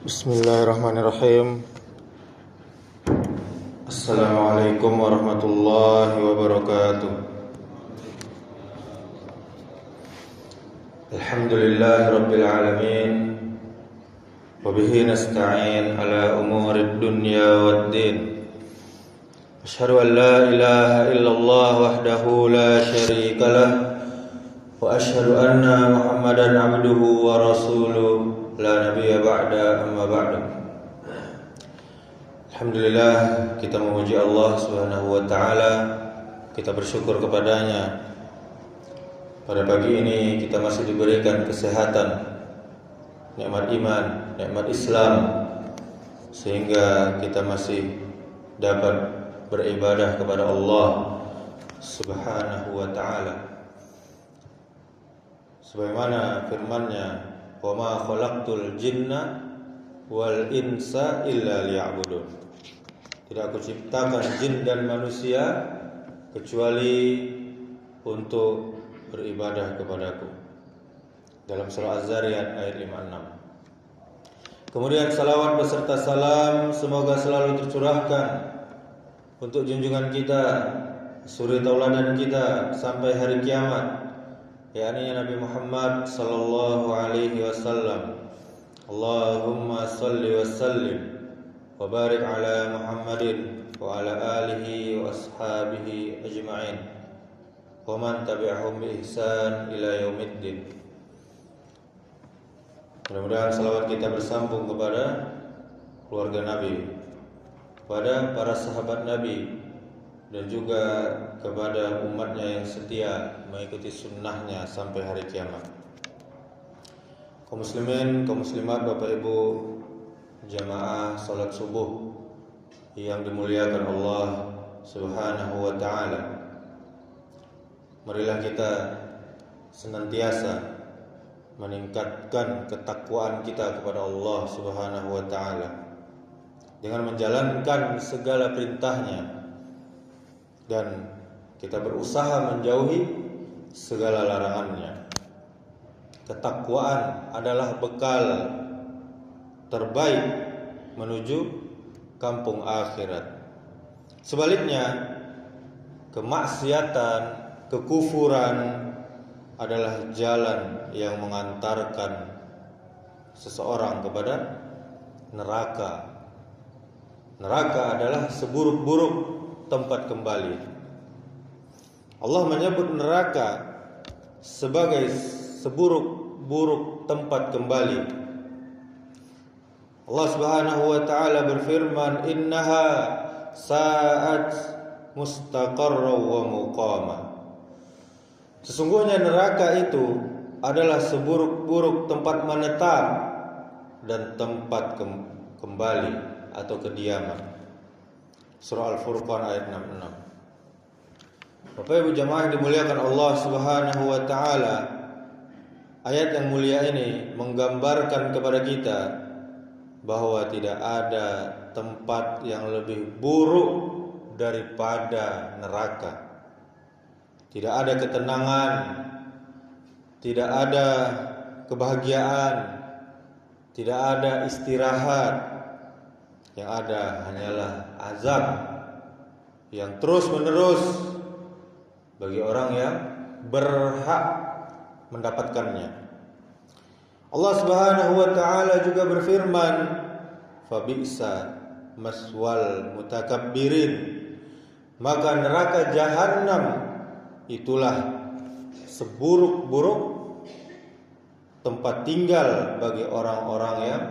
Bismillahirrahmanirrahim. Assalamualaikum warahmatullahi wabarakatuh. Alhamdulillahi rabbil alamin. Wa bihi nasta'in ala umurid dunya waddin. Asyhadu an la ilaha illallah wahdahu la syarika lah. Wa asyhadu anna Muhammadan abduhu wa rasuluh. La nabiyya ba'da, amma ba'du. Alhamdulillah, kita memuji Allah Subhanahu wa taala. Kita bersyukur kepadanya. Pada pagi ini kita masih diberikan kesehatan, nikmat iman, nikmat Islam, sehingga kita masih dapat beribadah kepada Allah Subhanahu wa taala. Sebagaimana firman-Nya, "Wa ma khalaqtul jinna wal insa illa liya'budun." Tidak aku ciptakan jin dan manusia kecuali untuk beribadah kepadaku. Dalam surah Az-Zariyat ayat 56. Kemudian salawat beserta salam semoga selalu tercurahkan untuk junjungan kita, suri tauladan kita sampai hari kiamat, yakni Nabi Muhammad sallallahu alaihi wasallam. Allahumma salli wa sallim wa barik ala Muhammadin wa ala alihi wa ashabihi ajma'in wa man tabi'ahum bi ihsan ila yaumiddin. Mudah-mudahan salawat kita bersambung kepada keluarga Nabi, kepada para sahabat Nabi, dan juga kepada umatnya yang setia mengikuti sunnahnya sampai hari kiamat. Kaum muslimin, kaum muslimat, Bapak Ibu jamaah salat subuh yang dimuliakan Allah Subhanahu wa taala. Marilah kita senantiasa meningkatkan ketakwaan kita kepada Allah Subhanahu wa taala dengan menjalankan segala perintahnya, dan kita berusaha menjauhi segala larangannya. Ketakwaan adalah bekal terbaik menuju kampung akhirat. Sebaliknya, kemaksiatan, kekufuran adalah jalan yang mengantarkan seseorang kepada neraka. Neraka adalah seburuk-buruk tempat kembali. Allah menyebut neraka sebagai seburuk-buruk tempat kembali. Allah Subhanahu wa taala berfirman, "Innaha sa'at mustaqarra wa muqama." Sesungguhnya neraka itu adalah seburuk-buruk tempat menetap dan tempat kembali atau kediaman. Surah Al-Furqan ayat 66. Bapak Ibu jamaah yang dimuliakan Allah Subhanahu wa taala, ayat yang mulia ini menggambarkan kepada kita bahwa tidak ada tempat yang lebih buruk daripada neraka. Tidak ada ketenangan, tidak ada kebahagiaan, tidak ada istirahat. Yang ada hanyalah azab yang terus-menerus bagi orang yang berhak mendapatkannya. Allah Subhanahu wa taala juga berfirman, "Fabi'sa maswal mutakabbirin." Maka neraka jahanam itulah seburuk-buruk tempat tinggal bagi orang-orang yang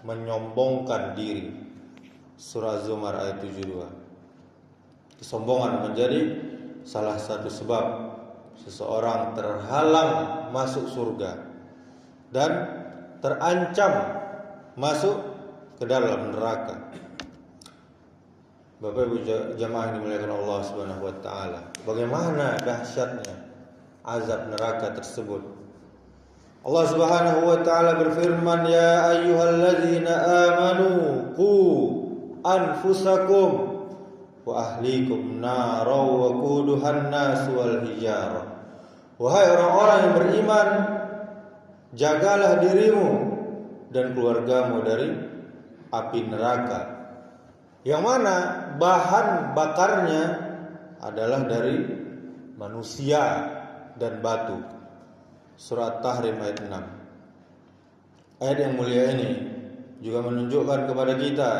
menyombongkan diri. Surah Az-Zumar ayat 72. Kesombongan menjadi salah satu sebab seseorang terhalang masuk surga dan terancam masuk ke dalam neraka. Bapak Ibu jamaah yang dimuliakan Allah Subhanahu wa taala, bagaimana dahsyatnya azab neraka tersebut. Allah Subhanahu wa taala berfirman, "Ya ayyuhalladzina amanu qu anfusakum wa ahlikum nara wa quduhan nas wal hijarah." Wahai orang-orang yang beriman, jagalah dirimu dan keluargamu dari api neraka, yang mana bahan bakarnya adalah dari manusia dan batu. Surat Tahrim ayat 6. Ayat yang mulia ini juga menunjukkan kepada kita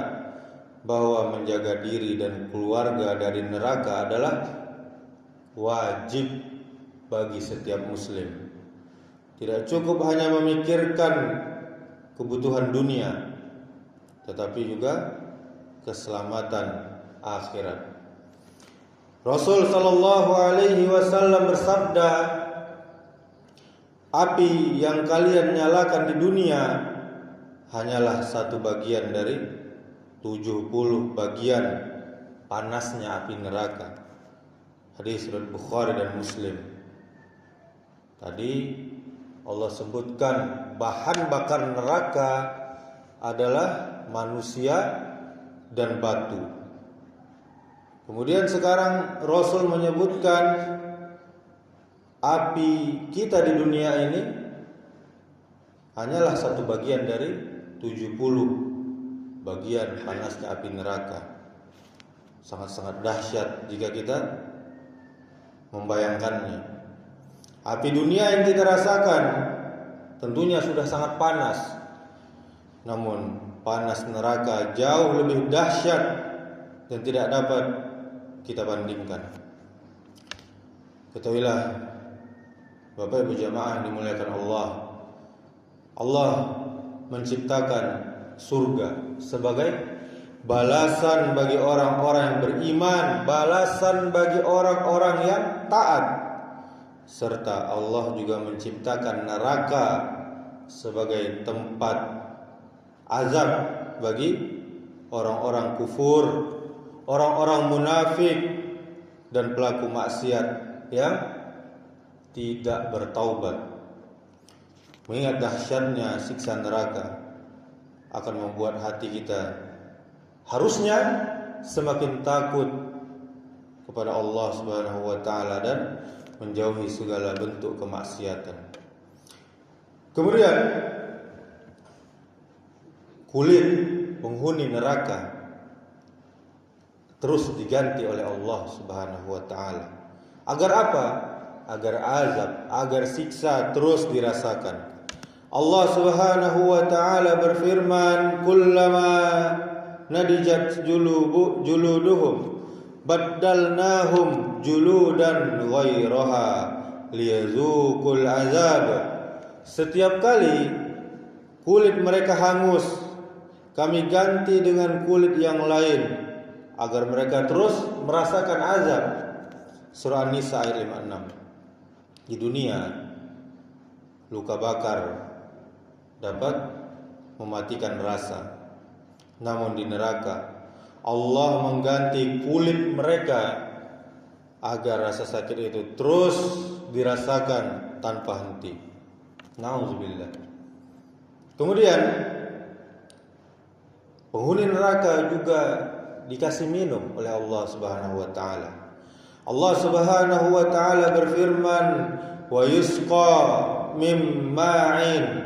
bahwa menjaga diri dan keluarga dari neraka adalah wajib bagi setiap muslim. Tidak cukup hanya memikirkan kebutuhan dunia, tetapi juga keselamatan akhirat. Rasul sallallahu alaihi wasallam bersabda, api yang kalian nyalakan di dunia hanyalah satu bagian dari 70 bagian panasnya api neraka. Hadis riwayat Bukhari dan Muslim. Tadi Allah sebutkan bahan bakar neraka adalah manusia dan batu. Kemudian sekarang Rasul menyebutkan api kita di dunia ini hanyalah satu bagian dari 70 bagian panasnya api neraka. Sangat-sangat dahsyat jika kita membayangkannya. Api dunia yang kita rasakan tentunya sudah sangat panas, namun panas neraka jauh lebih dahsyat dan tidak dapat kita bandingkan. Ketahuilah Bapak Ibu jamaah yang dimuliakan Allah, Allah menciptakan surga sebagai balasan bagi orang-orang yang beriman, balasan bagi orang-orang yang taat. Serta Allah juga menciptakan neraka sebagai tempat azab bagi orang-orang kufur, orang-orang munafik dan pelaku maksiat yang tidak bertaubat. Mengingat dahsyatnya siksa neraka akan membuat hati kita harusnya semakin takut kepada Allah Subhanahu wa taala dan menjauhi segala bentuk kemaksiatan. Kemudian kulit penghuni neraka terus diganti oleh Allah Subhanahu wa taala. Agar apa? Agar azab, agar siksa terus dirasakan. Allah Subhanahu wa taala berfirman, "Kullama nadijat juluduhum baddalnahum juludan ghairaha liyazuqul azab." Setiap kali kulit mereka hangus, kami ganti dengan kulit yang lain agar mereka terus merasakan azab. Surah An-Nisa ayat 56. Di dunia luka bakar dapat mematikan rasa, namun di neraka Allah mengganti kulit mereka agar rasa sakit itu terus dirasakan tanpa henti. Nauzubillah. Kemudian penghuni neraka juga dikasih minum oleh Allah Subhanahu wa taala. Allah Subhanahu wa taala berfirman, "Wa yusqa mim ma'in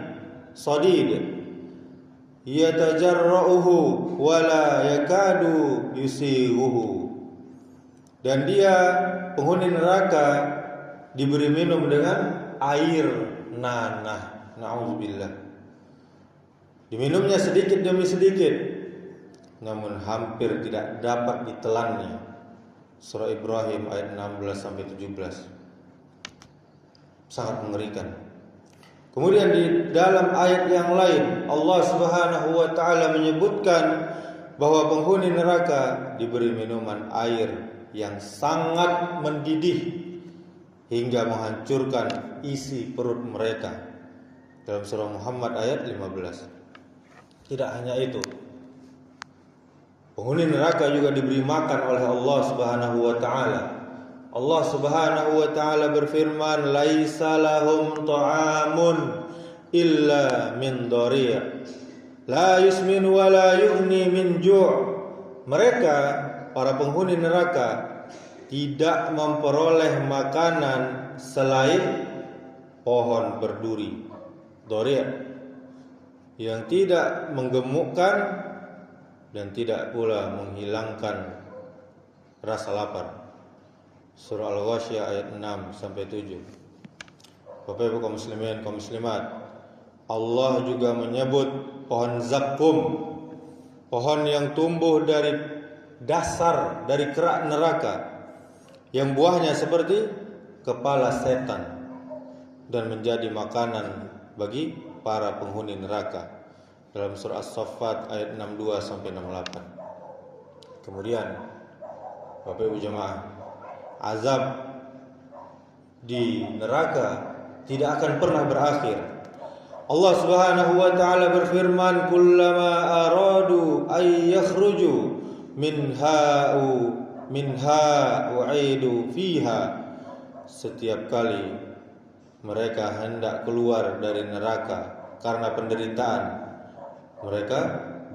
sadid yatajarra'uhu wa la yakadu yusighuhu." Dan dia penghuni neraka diberi minum dengan air nanah. Nauzubillah. Diminumnya sedikit demi sedikit, namun hampir tidak dapat ditelannya. Surah Ibrahim ayat 16 sampai 17. Sangat mengerikan. Kemudian di dalam ayat yang lain Allah Subhanahu wa taala menyebutkan bahwa penghuni neraka diberi minuman air yang sangat mendidih hingga menghancurkan isi perut mereka. Dalam surah Muhammad ayat 15. Tidak hanya itu, penghuni neraka juga diberi makan oleh Allah Subhanahu wa taala. Allah Subhanahu wa taala berfirman, "Laisa lahum ta'amun illa min dhari', la yusmin wa la yughni min ju'." Mereka, para penghuni neraka, tidak memperoleh makanan selain pohon berduri, dhari', yang tidak menggemukkan dan tidak pula menghilangkan rasa lapar. Surah Al-Ghasyiyah ayat 6 sampai 7. Bapak Ibu kaum muslimin, kaum muslimat, Allah juga menyebut pohon zakum, pohon yang tumbuh dari dasar, dari kerak neraka, yang buahnya seperti kepala setan dan menjadi makanan bagi para penghuni neraka, dalam surah As-Saffat ayat 62 sampai 68. Kemudian Bapak Ibu jemaah, azab di neraka tidak akan pernah berakhir. Allah Subhanahu wa taala berfirman, "Kullama aradu ay yakhruju minha u'idu fiha." Setiap kali mereka hendak keluar dari neraka karena penderitaan, mereka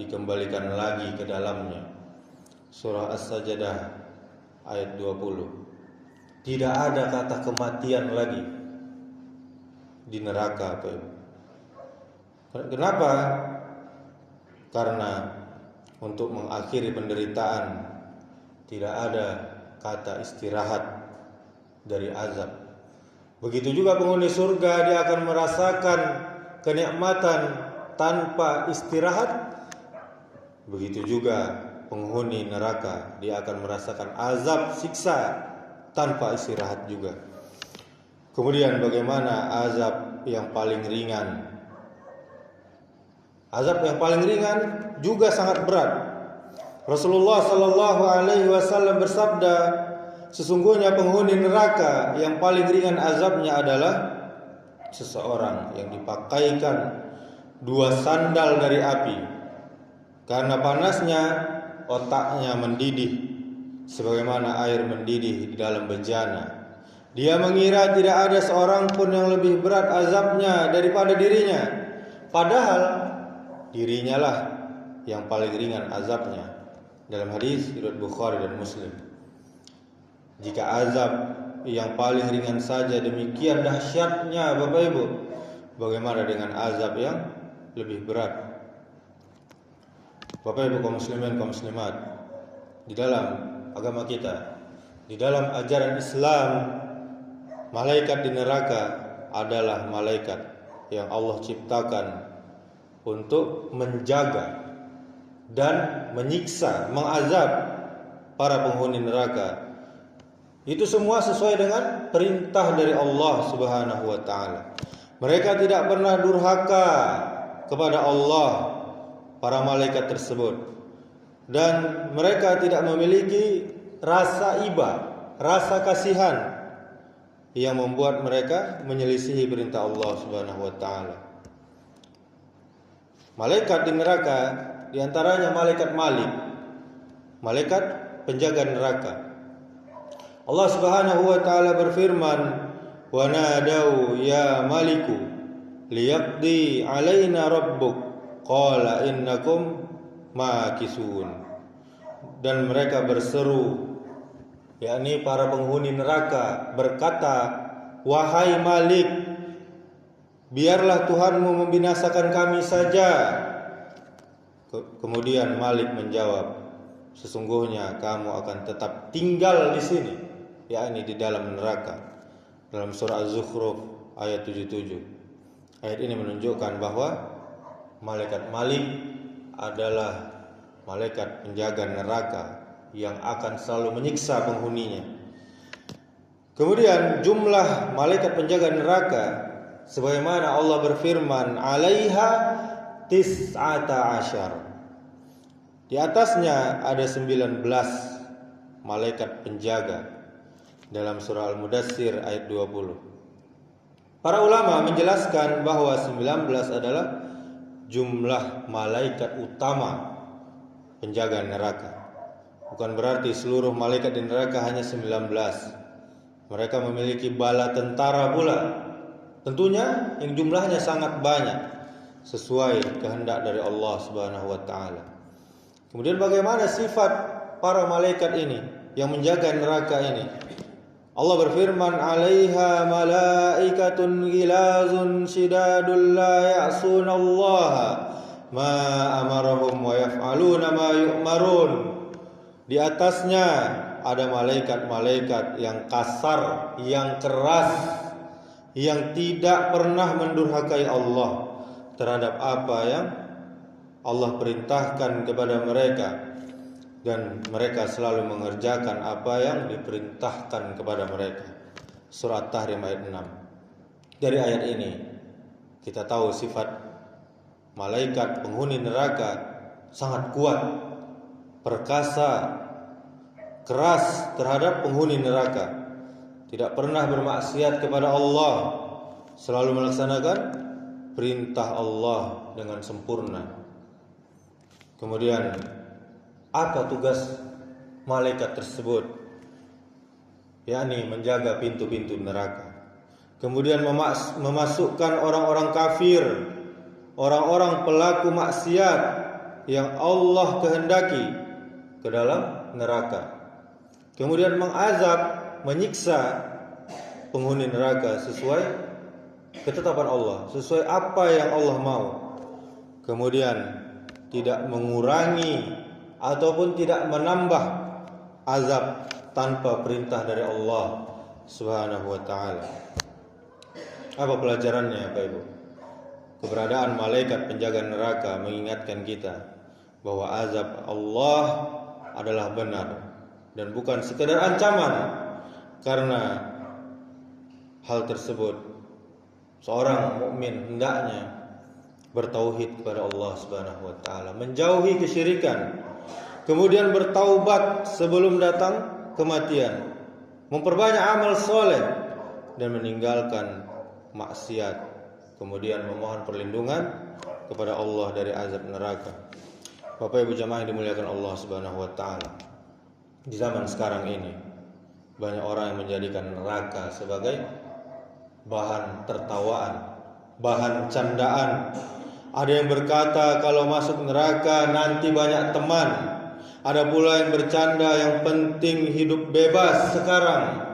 dikembalikan lagi ke dalamnya. Surah As-Sajdah ayat 20. Tidak ada kata kematian lagi di neraka, Pak Ibu. Kenapa? Karena untuk mengakhiri penderitaan tidak ada kata istirahat dari azab. Begitu juga penghuni surga, dia akan merasakan kenikmatan tanpa istirahat. Begitu juga penghuni neraka, dia akan merasakan azab, siksa tanpa istirahat juga. Kemudian bagaimana azab yang paling ringan? Azab yang paling ringan juga sangat berat. Rasulullah sallallahu alaihi wasallam bersabda, sesungguhnya penghuni neraka yang paling ringan azabnya adalah seseorang yang dipakaikan 2 sandal dari api. Karena panasnya otaknya mendidih sebagaimana air mendidih di dalam bejana. Dia mengira tidak ada seorang pun yang lebih berat azabnya daripada dirinya, padahal dirinya lah yang paling ringan azabnya. Dalam hadis riwayat Bukhari dan Muslim. Jika azab yang paling ringan saja demikian dahsyatnya, Bapak Ibu, bagaimana dengan azab yang lebih berat? Bapak Ibu kaum muslimin, kaum muslimat, di dalam agama kita, di dalam ajaran Islam, malaikat di neraka adalah malaikat yang Allah ciptakan untuk menjaga dan menyiksa, mengazab para penghuni neraka. Itu semua sesuai dengan perintah dari Allah Subhanahu wa taala. Mereka tidak pernah durhaka kepada Allah, para malaikat tersebut, dan mereka tidak memiliki rasa iba, rasa kasihan yang membuat mereka menyelisihi perintah Allah Subhanahu wa taala. Malaikat di neraka diantaranya malaikat Malik, malaikat penjaga neraka. Allah Subhanahu wa taala berfirman, "Wa nadau ya Maliku liyaqdi alaina rabbuk qala innakum makisun." Dan mereka berseru, yakni para penghuni neraka berkata, "Wahai Malik, biarlah Tuhanmu membinasakan kami saja." Kemudian Malik menjawab, "Sesungguhnya kamu akan tetap tinggal di sini," yakni di dalam neraka. Dalam surah Az-Zukhruf ayat 77. Ayat ini menunjukkan bahwa malaikat Malik adalah malaikat penjaga neraka yang akan selalu menyiksa penghuninya. Kemudian jumlah malaikat penjaga neraka sebagaimana Allah berfirman, "Alaiha tis'ata asyar." Di atasnya ada 19 malaikat penjaga dalam surah Al-Mudaththir ayat 20. Para ulama menjelaskan bahwa 19 adalah jumlah malaikat utama penjaga neraka. Bukan berarti seluruh malaikat di neraka hanya 19. Mereka memiliki bala tentara pula. Tentunya yang jumlahnya sangat banyak sesuai kehendak dari Allah Subhanahu wa taala. Kemudian bagaimana sifat para malaikat ini yang menjaga neraka ini? Allah berfirman, "Alaiha malaikatun ghilazun shidadul la ya'sunallaha ma amarahum wa yaf'aluna ma yu'marun. Di atasnya ada malaikat-malaikat yang kasar, yang keras, yang tidak pernah mendurhakai Allah terhadap apa yang Allah perintahkan kepada mereka, dan mereka selalu mengerjakan apa yang diperintahkan kepada mereka. Surat Tahrim ayat 6. Dari ayat ini kita tahu sifat malaikat penghuni neraka sangat kuat, perkasa, keras terhadap penghuni neraka. Tidak pernah bermaksiat kepada Allah, selalu melaksanakan perintah Allah dengan sempurna. Kemudian apa tugas malaikat tersebut? Yakni menjaga pintu-pintu neraka. Kemudian memasukkan orang-orang kafir, orang-orang pelaku maksiat yang Allah kehendaki ke dalam neraka. Kemudian mengazab, menyiksa penghuni neraka sesuai ketetapan Allah, sesuai apa yang Allah mau. Kemudian tidak mengurangi ataupun tidak menambah azab tanpa perintah dari Allah Subhanahu wa taala. Apa pelajarannya, Bapak Ibu? Keberadaan malaikat penjaga neraka mengingatkan kita bahwa azab Allah adalah benar dan bukan sekedar ancaman. Karena hal tersebut seorang mukmin hendaknya bertauhid kepada Allah Subhanahu wa taala, menjauhi kesyirikan, kemudian bertaubat sebelum datang kematian, memperbanyak amal soleh dan meninggalkan maksiat, kemudian memohon perlindungan kepada Allah dari azab neraka. Bapak Ibu jamaah yang dimuliakan Allah Subhanahu wa taala, di zaman sekarang ini banyak orang yang menjadikan neraka sebagai bahan tertawaan, bahan candaan. Ada yang berkata kalau masuk neraka nanti banyak teman. Ada pula yang bercanda yang penting hidup bebas sekarang,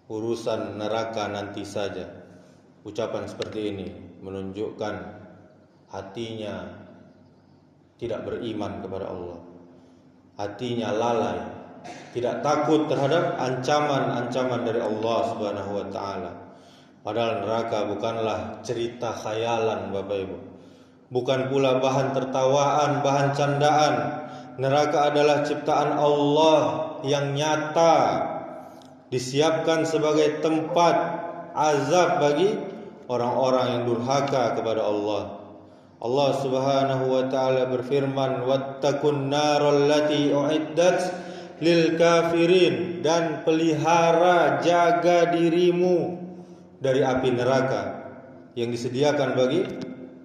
urusan neraka nanti saja. Ucapan seperti ini menunjukkan hatinya tidak beriman kepada Allah, hatinya lalai, tidak takut terhadap ancaman-ancaman dari Allah Subhanahu wa taala. Padahal neraka bukanlah cerita khayalan, Bapak Ibu. Bukan pula bahan tertawaan, bahan candaan. Neraka adalah ciptaan Allah yang nyata, disiapkan sebagai tempat azab bagi orang-orang yang durhaka kepada Allah. Allah Subhanahu wa taala berfirman, "Wattaqun naral lati uiddat lil kafirin," dan pelihara, jaga dirimu dari api neraka yang disediakan bagi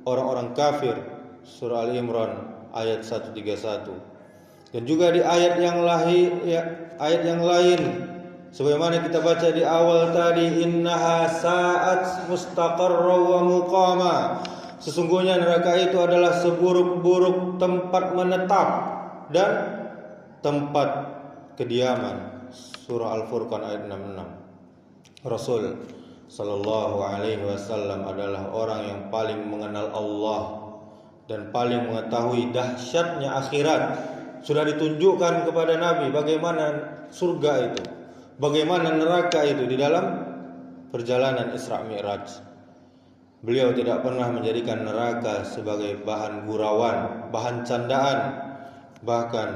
orang-orang kafir. Surah Al-Imran ayat 131. Dan juga di ayat yang lain sebagaimana kita baca di awal tadi, innaha sa'at mustaqarra wa muqama. Sesungguhnya neraka itu adalah seburuk-buruk tempat menetap dan tempat kediaman. Surah Al-Furqan ayat 66. Rasul sallallahu alaihi wasallam adalah orang yang paling mengenal Allah dan paling mengetahui dahsyatnya akhirat. Sudah ditunjukkan kepada Nabi bagaimana surga itu, bagaimana neraka itu di dalam perjalanan Isra Mi'raj. Beliau tidak pernah menjadikan neraka sebagai bahan gurauan, bahan candaan. Bahkan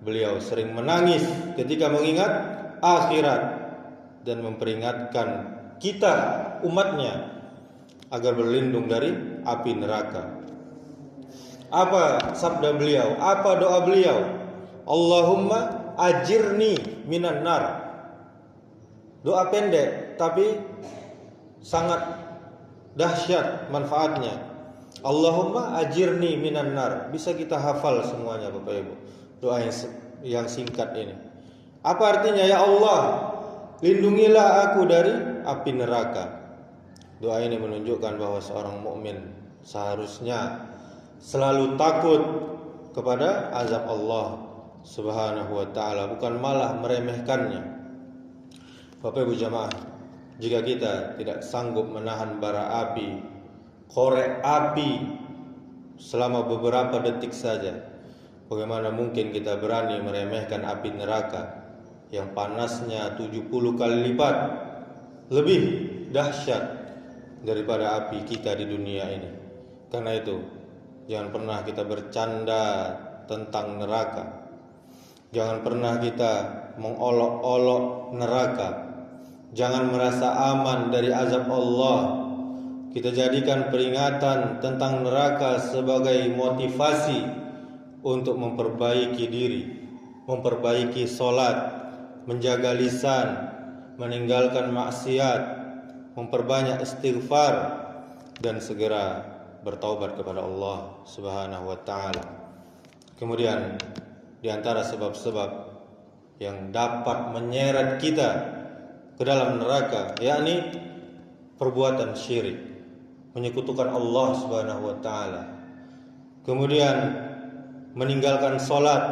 beliau sering menangis ketika mengingat akhirat dan memperingatkan kita umatnya agar berlindung dari api neraka. Apa sabda beliau? Apa doa beliau? Allahumma ajirni minan nar. Doa pendek tapi sangat dahsyat manfaatnya. Allahumma ajirni minan nar. Bisa kita hafal semuanya Bapak Ibu. Doa yang singkat ini. Apa artinya? Ya Allah, lindungilah aku dari api neraka. Doa ini menunjukkan bahwa seorang mukmin seharusnya selalu takut kepada azab Allah Subhanahu wa taala, bukan malah meremehkannya. Bapak Ibu jamaah, jika kita tidak sanggup menahan bara api, korek api selama beberapa detik saja. Bagaimana mungkin kita berani meremehkan api neraka yang panasnya 70 kali lipat lebih dahsyat daripada api kita di dunia ini. Karena itu, jangan pernah kita bercanda tentang neraka. Jangan pernah kita mengolok-olok neraka. Jangan merasa aman dari azab Allah. Kita jadikan peringatan tentang neraka sebagai motivasi untuk memperbaiki diri, memperbaiki solat, menjaga lisan, meninggalkan maksiat, memperbanyak istighfar, dan segera bertaubat kepada Allah Subhanahu wa ta'ala. Kemudian di antara sebab-sebab yang dapat menyeret kita ke dalam neraka, yakni perbuatan syirik, menyekutukan Allah Subhanahu wa ta'ala. Kemudian meninggalkan solat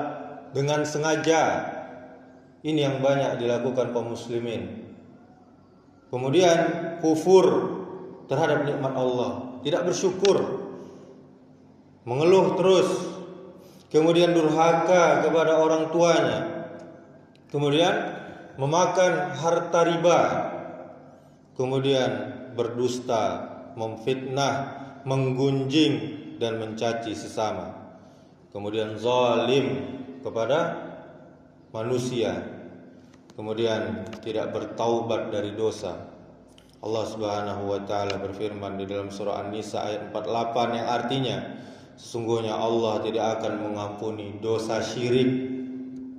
dengan sengaja. Ini yang banyak dilakukan kaum muslimin. Kemudian kufur terhadap nikmat Allah, tidak bersyukur, mengeluh terus. Kemudian durhaka kepada orang tuanya. Kemudian memakan harta riba. Kemudian berdusta, memfitnah, menggunjing dan mencaci sesama. Kemudian zalim kepada manusia. Kemudian tidak bertaubat dari dosa. Allah Subhanahu wa ta'ala berfirman di dalam surah An-Nisa ayat 48 yang artinya, sesungguhnya Allah tidak akan mengampuni dosa syirik,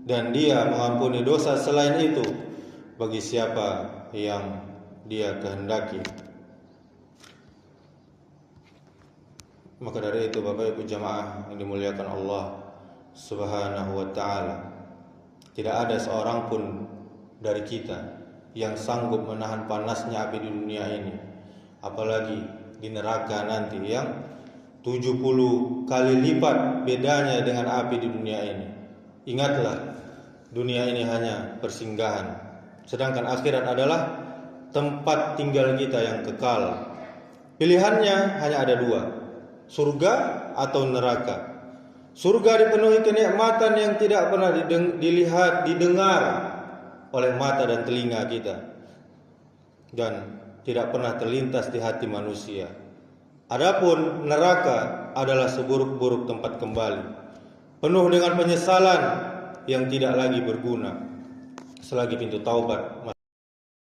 dan Dia mengampuni dosa selain itu bagi siapa yang Dia kehendaki. Maka dari itu Bapak Ibu jamaah yang dimuliakan Allah Subhanahu wa ta'ala, tidak ada seorang pun dari kita yang sanggup menahan panasnya api di dunia ini, apalagi di neraka nanti yang 70 kali lipat bedanya dengan api di dunia ini. Ingatlah, dunia ini hanya persinggahan, sedangkan akhirat adalah tempat tinggal kita yang kekal. Pilihannya hanya ada dua, surga atau neraka. Surga dipenuhi kenikmatan yang tidak pernah dilihat, didengar oleh mata dan telinga kita, dan tidak pernah terlintas di hati manusia. Adapun neraka adalah seburuk-buruk tempat kembali, penuh dengan penyesalan yang tidak lagi berguna selagi pintu taubat